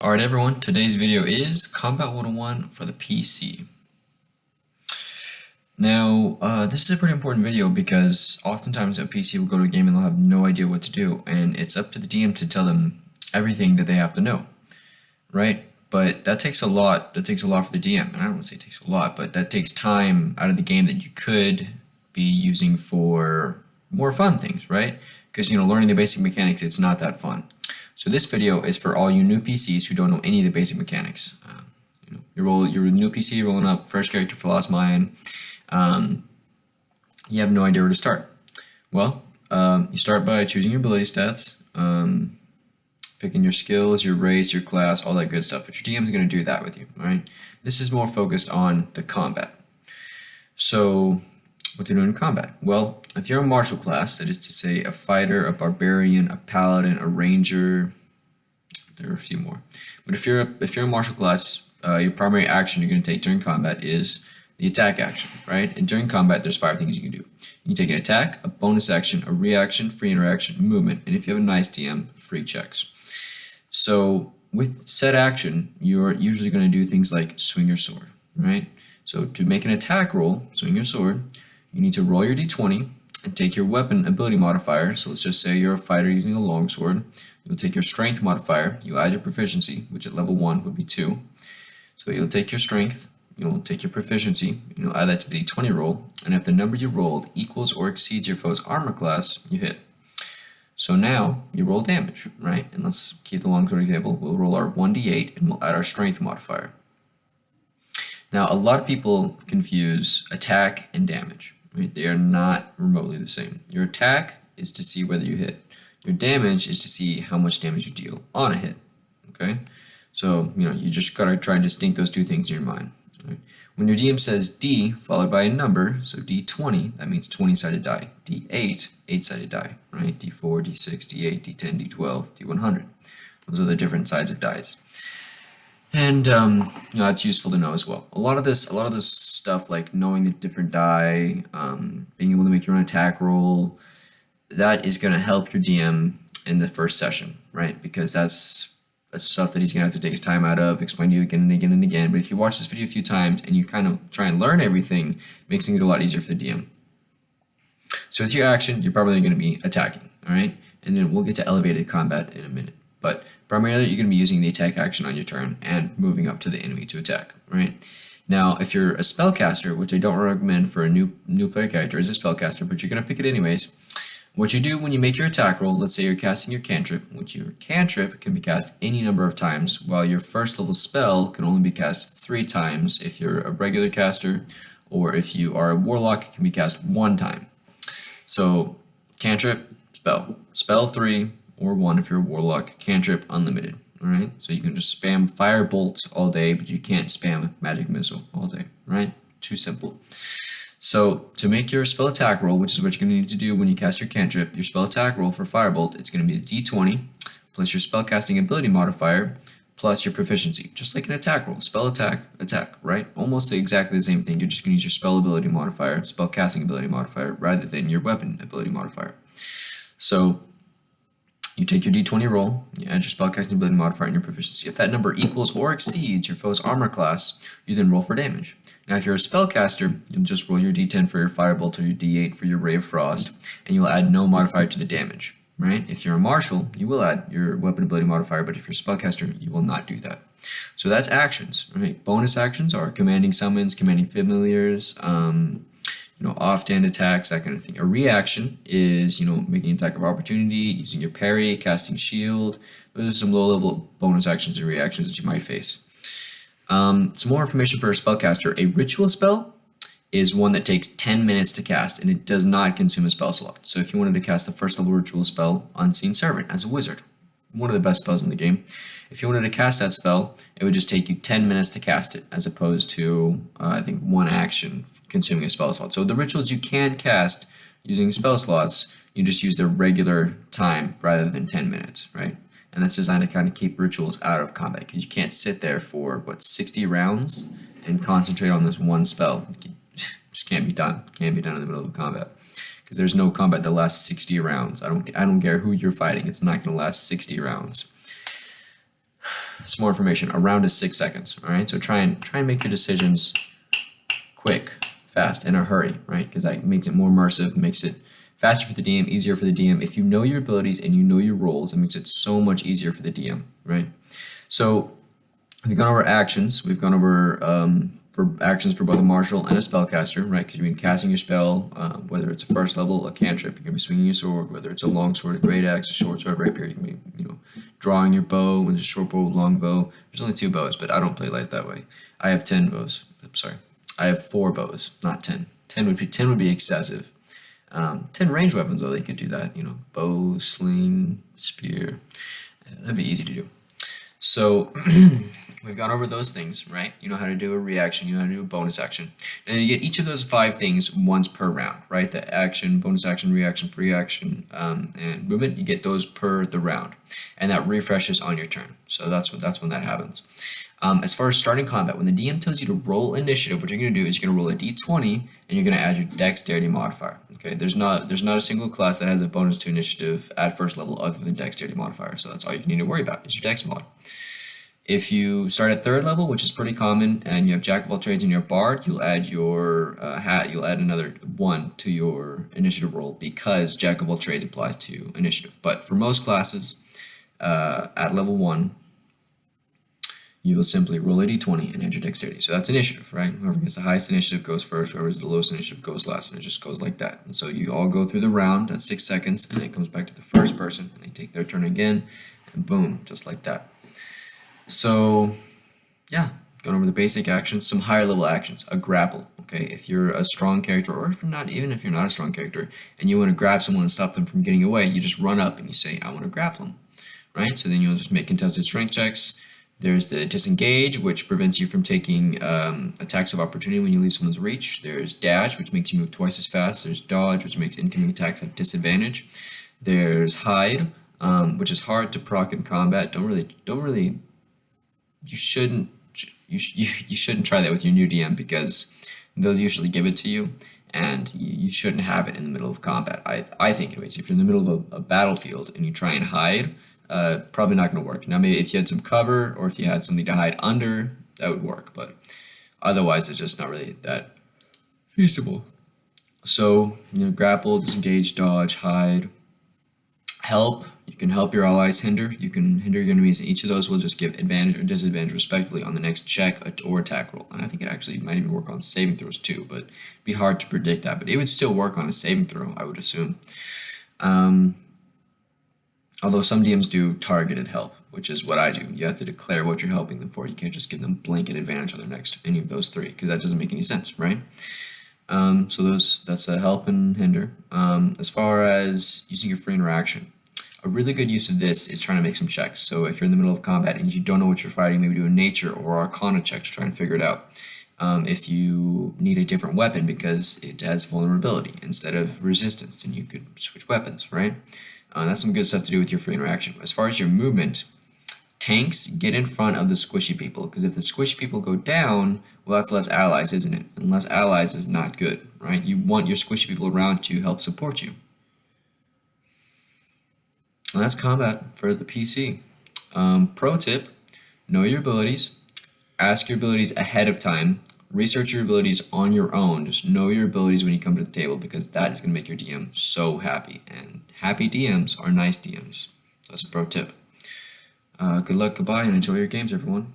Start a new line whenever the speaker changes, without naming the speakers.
Alright everyone, today's video is Combat 101 for the PC. Now, this is a pretty important video because oftentimes a PC will go to a game and they'll have no idea what to do, and it's up to the DM to tell them everything that they have to know, right? But that takes a lot. That takes a lot for the DM, and I don't want to say it takes a lot, but that takes time out of the game that you could be using for more fun things, right? Because learning the basic mechanics, it's not that fun. So this video is for all you new PCs who don't know any of the basic mechanics. You're a new PC rolling up first character for Lost Mine. You have no idea where to start. Well, you start by choosing your ability stats, picking your skills, your race, your class, all that good stuff. But your DM is going to do that with you, all right? This is more focused on the combat. So what to do in combat? Well, if you're a martial class, that is to say a fighter, a barbarian, a paladin, a ranger, there are a few more. But if you're a martial class, your primary action you're going to take during combat is the attack action, right? And during combat, there's 5 things you can do. You can take an attack, a bonus action, a reaction, free interaction, movement, and if you have a nice DM, free checks. So with said action, you're usually going to do things like swing your sword, right? So to make an attack roll, swing your sword, you need to roll your d20 and take your weapon ability modifier. So let's just say you're a fighter using a longsword. You'll take your strength modifier, you add your proficiency, which at level 1 would be 2. So you'll take your strength, you'll take your proficiency, you'll add that to the d20 roll, and if the number you rolled equals or exceeds your foe's armor class, you hit. So now you roll damage, right? And let's keep the longsword example. We'll roll our 1d8 and we'll add our strength modifier. Now a lot of people confuse attack and damage. Right? They are not remotely the same. Your attack is to see whether you hit. Your damage is to see how much damage you deal on a hit. Okay? So, you just gotta try and distinct those two things in your mind. Right? When your DM says D followed by a number, so D20, that means 20-sided die. D8, 8-sided die, right? D4, D6, D8, D10, D12, D100. Those are the different sides of dice. And it's useful to know as well. A lot of this stuff, like knowing the different die, being able to make your own attack roll, that is going to help your DM in the first session, right? Because that's stuff that he's going to have to take his time out of, explain to you again and again and again. But if you watch this video a few times and you kind of try and learn everything, it makes things a lot easier for the DM. So with your action, you're probably going to be attacking, all right? And then we'll get to elevated combat in a minute. But primarily, you're going to be using the attack action on your turn and moving up to the enemy to attack, right? Now, if you're a spellcaster, which I don't recommend for a new player character as a spellcaster, but you're going to pick it anyways, what you do when you make your attack roll, let's say you're casting your cantrip, which your cantrip can be cast any number of times, while your first level spell can only be cast 3 times if you're a regular caster, or if you are a warlock, it can be cast 1 time. So, cantrip, spell 3, or 1 if you're a warlock, cantrip unlimited, alright? So you can just spam fire bolts all day, but you can't spam magic missile all day, right? Too simple. So to make your spell attack roll, which is what you're going to need to do when you cast your cantrip, your spell attack roll for firebolt, it's going to be the d20 plus your spellcasting ability modifier plus your proficiency, just like an attack roll. Spell attack, right? Almost exactly the same thing. You're just going to use your spell ability modifier, spellcasting ability modifier, rather than your weapon ability modifier. So you take your d20 roll, you add your spellcasting ability modifier and your proficiency. If that number equals or exceeds your foe's armor class, you then roll for damage. Now if you're a spellcaster, you'll just roll your d10 for your firebolt or your d8 for your ray of frost, and you'll add no modifier to the damage, right? If you're a martial, you will add your weapon ability modifier, but if you're a spellcaster, you will not do that. So that's actions, right? Bonus actions are commanding summons, commanding familiars, off-stand attacks, that kind of thing. A reaction is, making an attack of opportunity, using your parry, casting shield. Those are some low-level bonus actions and reactions that you might face. Some more information for a spellcaster. A ritual spell is one that takes 10 minutes to cast, and it does not consume a spell slot. So if you wanted to cast the first level ritual spell, Unseen Servant, as a wizard, one of the best spells in the game, if you wanted to cast that spell, it would just take you 10 minutes to cast it, as opposed to, I think, 1 action consuming a spell slot. So the rituals you can cast using spell slots, you just use their regular time rather than 10 minutes, right? And that's designed to kind of keep rituals out of combat, because you can't sit there for, 60 rounds and concentrate on this one spell. It just can't be done. Can't be done in the middle of combat. Because there's no combat that lasts 60 rounds. I don't care who you're fighting. It's not going to last 60 rounds. some more information. A round is 6 seconds. All right, so try and make your decisions quick, fast, in a hurry, right? Because that makes it more immersive, makes it faster for the DM, easier for the DM. If you know your abilities and you know your roles, it makes it so much easier for the DM, right? So we've gone over actions. We've gone over for actions for both a martial and a spellcaster, right? Because you've been casting your spell, whether it's a first level, a cantrip, you're gonna be swinging your sword. Whether it's a long sword, a great axe, a short sword, rapier, you can be, drawing your bow with a short bow, long bow. There's only 2 bows, but I don't play light that way. I have 10 bows. I'm sorry, I have 4 bows, not 10. 10 would be excessive. 10 ranged weapons though, they could do that. Bow, sling, spear. That'd be easy to do. So we've gone over those things, right? You know how to do a reaction, you know how to do a bonus action. And you get each of those 5 things once per round, right? The action, bonus action, reaction, free action, and movement, you get those per the round. And that refreshes on your turn. So that's when that happens. As far as starting combat, when the DM tells you to roll initiative, what you're going to do is you're going to roll a d20 and you're going to add your dexterity modifier. Okay, there's not a single class that has a bonus to initiative at first level other than dexterity modifier. So that's all you need to worry about is your dex mod. If you start at 3rd level, which is pretty common, and you have Jack of all trades and you're bard, you'll add your you'll add another 1 to your initiative roll because Jack of all trades applies to initiative. But for most classes, at level 1, you will simply roll a d20 and add your dexterity. So that's initiative, right? Whoever gets the highest initiative goes first, whoever has the lowest initiative goes last, and it just goes like that. And so you all go through the round, that's 6 seconds, and it comes back to the first person, and they take their turn again, and boom, just like that. So, yeah, going over the basic actions, some higher level actions, a grapple, okay? If you're a strong character, or even if you're not a strong character, and you want to grab someone and stop them from getting away, you just run up and you say, I want to grapple them, right? So then you'll just make contested strength checks. There's the disengage, which prevents you from taking attacks of opportunity when you leave someone's reach. There's dash, which makes you move twice as fast. There's dodge, which makes incoming attacks have disadvantage. There's hide, which is hard to proc in combat. You shouldn't try that with your new DM because they'll usually give it to you, and you shouldn't have it in the middle of combat. I think, anyways, if you're in the middle of a battlefield and you try and hide, probably not going to work. Now, maybe if you had some cover or if you had something to hide under, that would work, but otherwise it's just not really that feasible. So, grapple, disengage, dodge, hide, help. You can help your allies hinder. You can hinder your enemies, and each of those will just give advantage or disadvantage respectively on the next check or attack roll. And I think it actually might even work on saving throws too, but it'd be hard to predict that. But it would still work on a saving throw, I would assume. Although some DMs do targeted help, which is what I do. You have to declare what you're helping them for. You can't just give them blanket advantage on their next any of those 3, because that doesn't make any sense, right? So that's a help and hinder. As far as using your free interaction, a really good use of this is trying to make some checks. So if you're in the middle of combat and you don't know what you're fighting, maybe do a nature or arcana check to try and figure it out. If you need a different weapon because it has vulnerability instead of resistance, then you could switch weapons, right? That's some good stuff to do with your free interaction. As far as your movement, tanks get in front of the squishy people, because if the squishy people go down, well, that's less allies, isn't it? And less allies is not good, right? You want your squishy people around to help support you. And that's combat for the PC. Pro tip, know your abilities, ask your abilities ahead of time, research your abilities on your own. Just know your abilities when you come to the table, because that is going to make your DM so happy. And happy DMs are nice DMs. That's a pro tip. Good luck, goodbye, and enjoy your games, everyone.